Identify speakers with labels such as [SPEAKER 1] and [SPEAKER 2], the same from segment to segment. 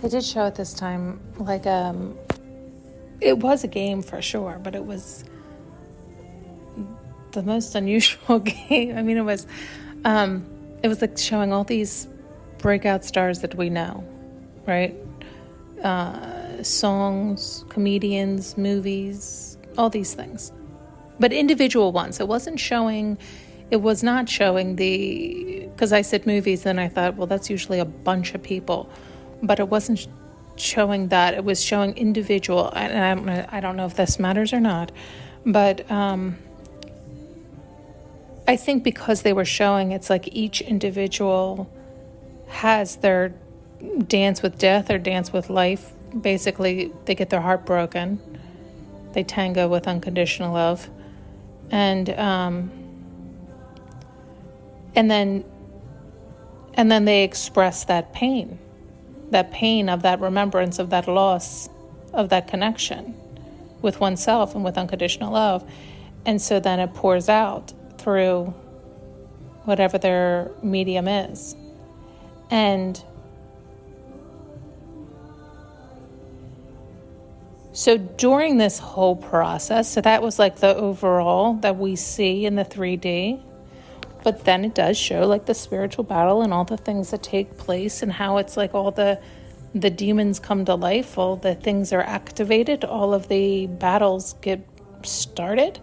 [SPEAKER 1] They did show it this time, like, it was a game for sure, but it was the most unusual game. I mean, it was like showing all these breakout stars that we know, right? Songs, comedians, movies, all these things. But individual ones. It was not showing because I said movies, and I thought, well, that's usually a bunch of people. But it wasn't showing that. It was showing individual, and I don't know if this matters or not, but I think because they were showing, it's like each individual has their dance with death or dance with life. Basically, they get their heart broken. They tango with unconditional love. And then they express that pain of that remembrance, of that loss, of that connection with oneself and with unconditional love. And so then it pours out through whatever their medium is. And so during this whole process, so that was like the overall that we see in the 3D, but then it does show like the spiritual battle and all the things that take place and how it's like all the demons come to life, all the things are activated, all of the battles get started.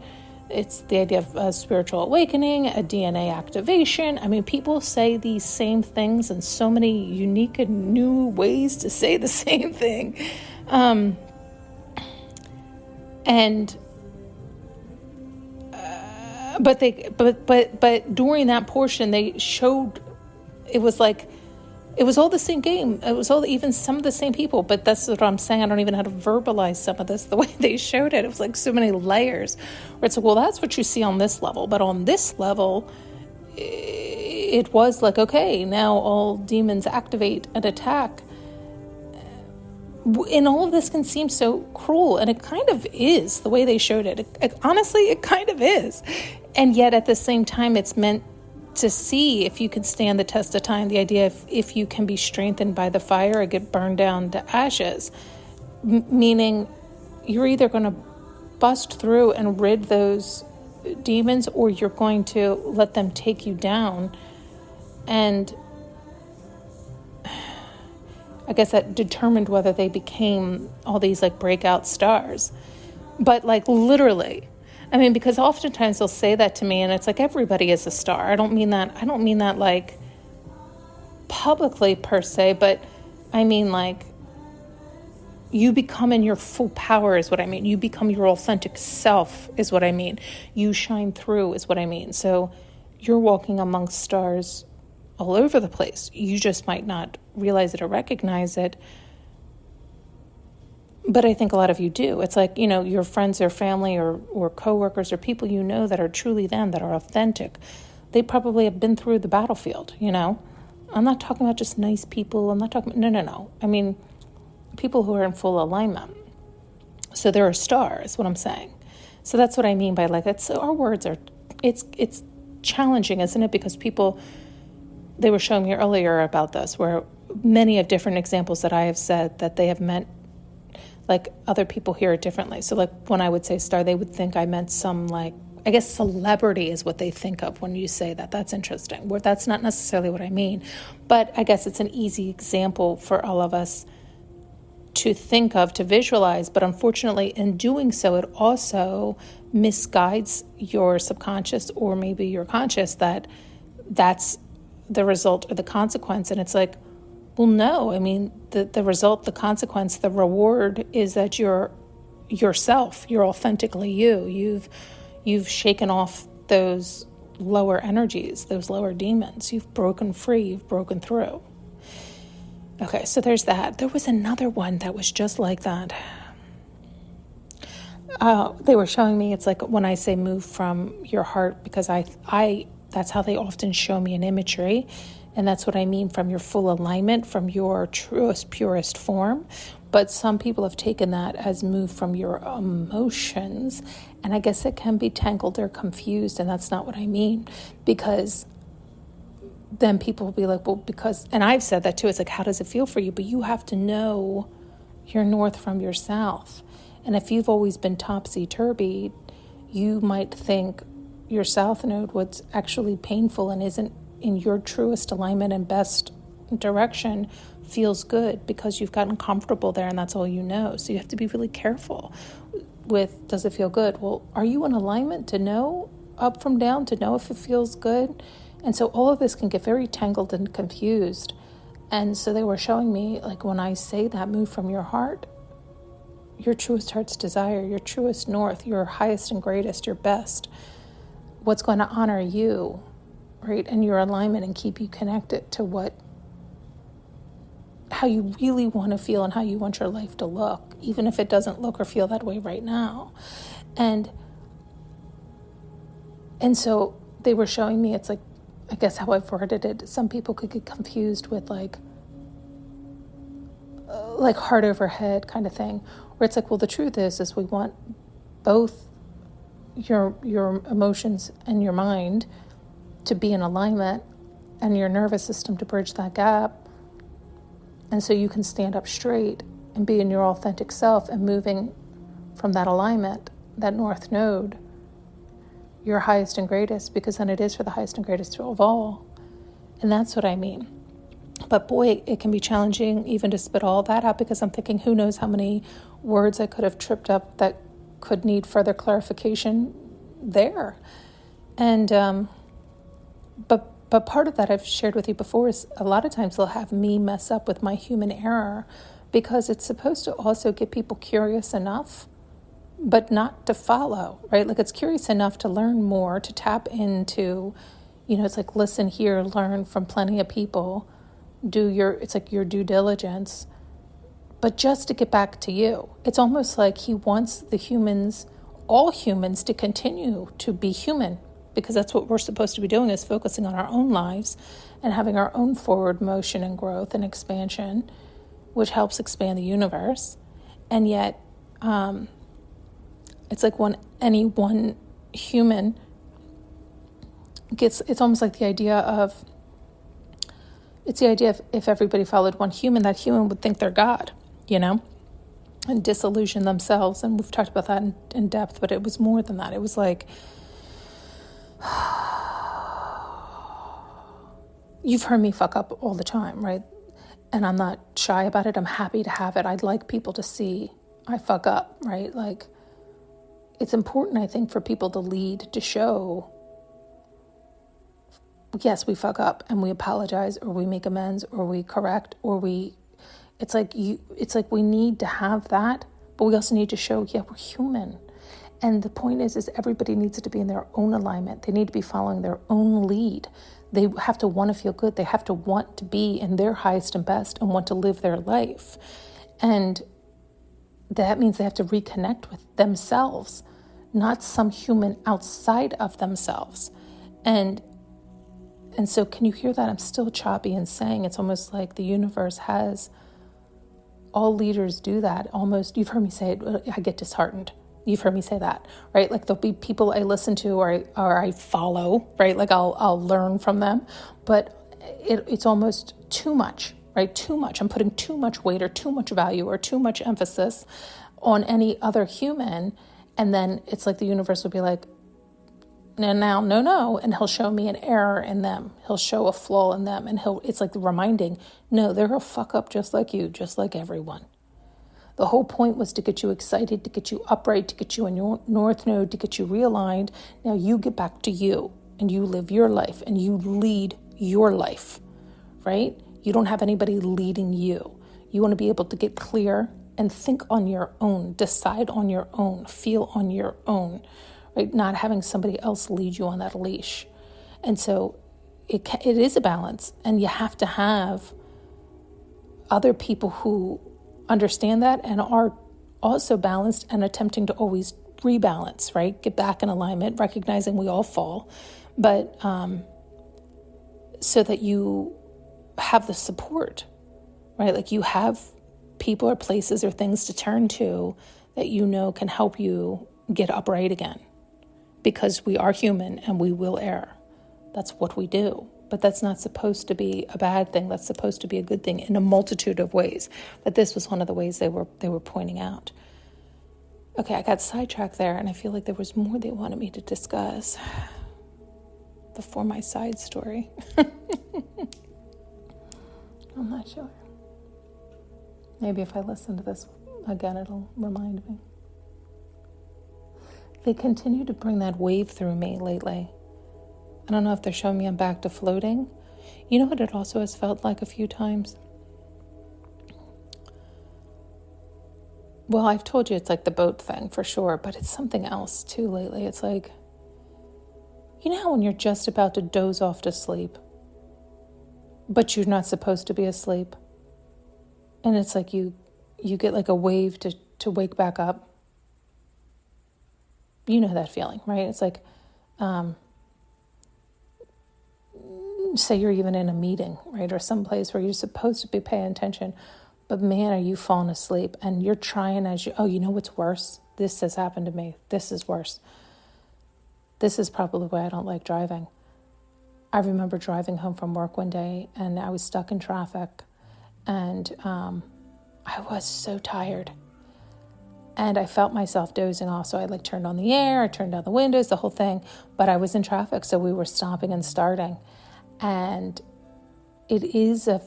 [SPEAKER 1] It's the idea of a spiritual awakening, a DNA activation. I mean, people say these same things in so many unique and new ways to say the same thing. But during that portion, they showed it was all the same game. It was all even some of the same people. But that's what I'm saying. I don't even know how to verbalize some of this. The way they showed it, it was like so many layers. Where it's like, well, that's what you see on this level, but on this level, it was like, okay, now all demons activate and attack. And all of this can seem so cruel, and it kind of is the way they showed it. Honestly, it kind of is. And yet at the same time, it's meant to see if you can stand the test of time. The idea if you can be strengthened by the fire or get burned down to ashes, meaning you're either going to bust through and rid those demons, or you're going to let them take you down. And I guess that determined whether they became all these like breakout stars. But like literally, I mean, because oftentimes they'll say that to me and it's like everybody is a star. I don't mean that like publicly per se, but I mean like you become in your full power is what I mean. You become your authentic self is what I mean. You shine through is what I mean. So you're walking amongst stars all over the place. You just might not realize it or recognize it. But I think a lot of you do. It's like, you know, your friends or family or coworkers or people you know that are truly them, that are authentic. They probably have been through the battlefield, you know. I'm not talking about just nice people. I'm not talking, no. I mean, people who are in full alignment. So there are stars, what I'm saying. So that's what I mean by like, that's our words are, it's challenging, isn't it? Because people, they were showing me earlier about this, where many of different examples that I have said that they have meant, like other people hear it differently. So like when I would say star, they would think I meant some like, I guess celebrity is what they think of when you say that. That's interesting. Where that's not necessarily what I mean. But I guess it's an easy example for all of us to think of, to visualize. But unfortunately, in doing so, it also misguides your subconscious or maybe your conscious that that's the result or the consequence. And it's like, well, no, I mean, the result, the consequence, the reward is that you're yourself, you're authentically you. You've shaken off those lower energies, those lower demons. You've broken free, you've broken through. Okay, so there's that. There was another one that was just like that. They were showing me, it's like when I say move from your heart, because I that's how they often show me an imagery. And that's what I mean, from your full alignment, from your truest, purest form. But some people have taken that as move from your emotions. And I guess it can be tangled or confused. And that's not what I mean. Because then people will be like, well, because, and I've said that too, it's like, how does it feel for you? But you have to know your north from your south. And if you've always been topsy-turvy, you might think your south node, what's actually painful and isn't in your truest alignment and best direction, feels good because you've gotten comfortable there and that's all you know. So you have to be really careful with, does it feel good? Well, are you in alignment to know up from down, to know if it feels good? And so all of this can get very tangled and confused. And so they were showing me, like, when I say that, move from your heart, your truest heart's desire, your truest north, your highest and greatest, your best, what's going to honor you, right? And your alignment and keep you connected to how you really want to feel and how you want your life to look, even if it doesn't look or feel that way right now. And so they were showing me, it's like, I guess how I've worded it, some people could get confused with like heart over head kind of thing, where it's like, well, the truth is we want both your emotions and your mind to be in alignment and your nervous system to bridge that gap. And so you can stand up straight and be in your authentic self and moving from that alignment, that north node, your highest and greatest, because then it is for the highest and greatest of all. And that's what I mean. But boy, it can be challenging even to spit all that out, because I'm thinking, who knows how many words I could have tripped up that could need further clarification there. And but part of that I've shared with you before is a lot of times they'll have me mess up with my human error, because it's supposed to also get people curious enough, but not to follow, right? Like, it's curious enough to learn more, to tap into, it's like, listen here, learn from plenty of people, it's like your due diligence, but just to get back to you. It's almost like he wants all humans to continue to be human, because that's what we're supposed to be doing, is focusing on our own lives and having our own forward motion and growth and expansion, which helps expand the universe. And yet, it's like when any one human it's almost like the idea of if everybody followed one human, that human would think they're God, and disillusion themselves. And we've talked about that in depth, but it was more than that. It was like, you've heard me fuck up all the time, right? And I'm not shy about it. I'm happy to have it. I'd like people to see I fuck up, right? Like, it's important, I think, for people to lead, to show, yes, we fuck up and we apologize, or we make amends, or we correct, or it's like we need to have that, but we also need to show, yeah, we're human. And the point is everybody needs to be in their own alignment. They need to be following their own lead. They have to want to feel good. They have to want to be in their highest and best and want to live their life. And that means they have to reconnect with themselves, not some human outside of themselves. And so can you hear that? I'm still choppy and saying it's almost like the universe has, all leaders do that. Almost, you've heard me say it, I get disheartened. You've heard me say that, right? Like, there'll be people I listen to or I follow, right? Like, I'll learn from them, but it's almost too much, right? Too much. I'm putting too much weight or too much value or too much emphasis on any other human. And then it's like the universe will be like, no, and he'll show me an error in them. He'll show a flaw in them, and it's like reminding, no, they're a fuck up just like you, just like everyone. The whole point was to get you excited, to get you upright, to get you in your north node, to get you realigned. Now you get back to you, and you live your life, and you lead your life, right? You don't have anybody leading you. You want to be able to get clear and think on your own, decide on your own, feel on your own, right? Not having somebody else lead you on that leash. And so it is a balance, and you have to have other people who understand that and are also balanced and attempting to always rebalance, right? Get back in alignment, recognizing we all fall, but so that you have the support, right? Like, you have people or places or things to turn to that can help you get upright again, because we are human and we will err. That's what we do. But that's not supposed to be a bad thing. That's supposed to be a good thing in a multitude of ways. But this was one of the ways they were pointing out. Okay, I got sidetracked there, and I feel like there was more they wanted me to discuss before my side story. I'm not sure. Maybe if I listen to this again, it'll remind me. They continue to bring that wave through me lately. I don't know if they're showing me I'm back to floating. You know what it also has felt like a few times? Well, I've told you it's like the boat thing for sure, but it's something else too lately. It's like, you know how when you're just about to doze off to sleep, but you're not supposed to be asleep? And it's like you get like a wave to wake back up. You know that feeling, right? It's like, say you're even in a meeting, right? Or someplace where you're supposed to be paying attention, but man, are you falling asleep and you're trying you know what's worse? This has happened to me. This is worse. This is probably why I don't like driving. I remember driving home from work one day and I was stuck in traffic and I was so tired. And I felt myself dozing off. So I turned on the air, I turned down the windows, the whole thing. But I was in traffic, so we were stopping and starting. And it is a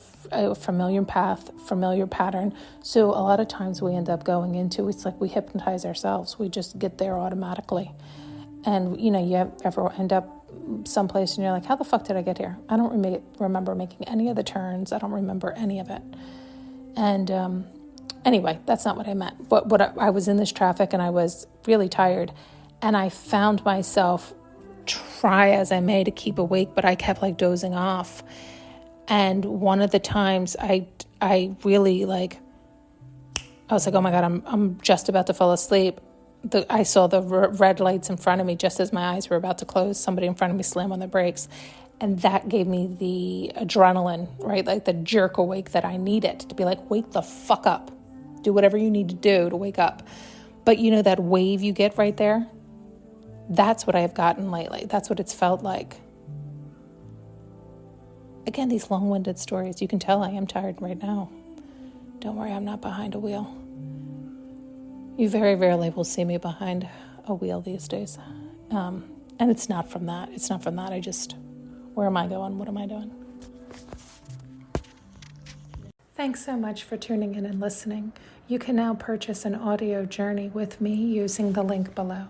[SPEAKER 1] familiar pattern. So a lot of times we end up going into, it's like we hypnotize ourselves. We just get there automatically. And, you ever end up someplace and you're like, how the fuck did I get here? I don't remember making any of the turns. I don't remember any of it. And anyway, that's not what I meant. But I was in this traffic and I was really tired. And I found myself try as I may to keep awake, but I kept dozing off. And one of the times I really I was like, oh my God, I'm just about to fall asleep. I saw the red lights in front of me just as my eyes were about to close. Somebody in front of me slammed on the brakes. And that gave me the adrenaline, right? Like the jerk awake that I needed to be like, wake the fuck up. Do whatever you need to do to wake up. But that wave you get right there, that's what I've gotten lately. That's what it's felt like. Again, these long-winded stories, you can tell I am tired right now. Don't worry, I'm not behind a wheel. You very rarely will see me behind a wheel these days. And it's not from that. I just, where am I going? What am I doing? Thanks so much for tuning in and listening. You can now purchase an audio journey with me using the link below.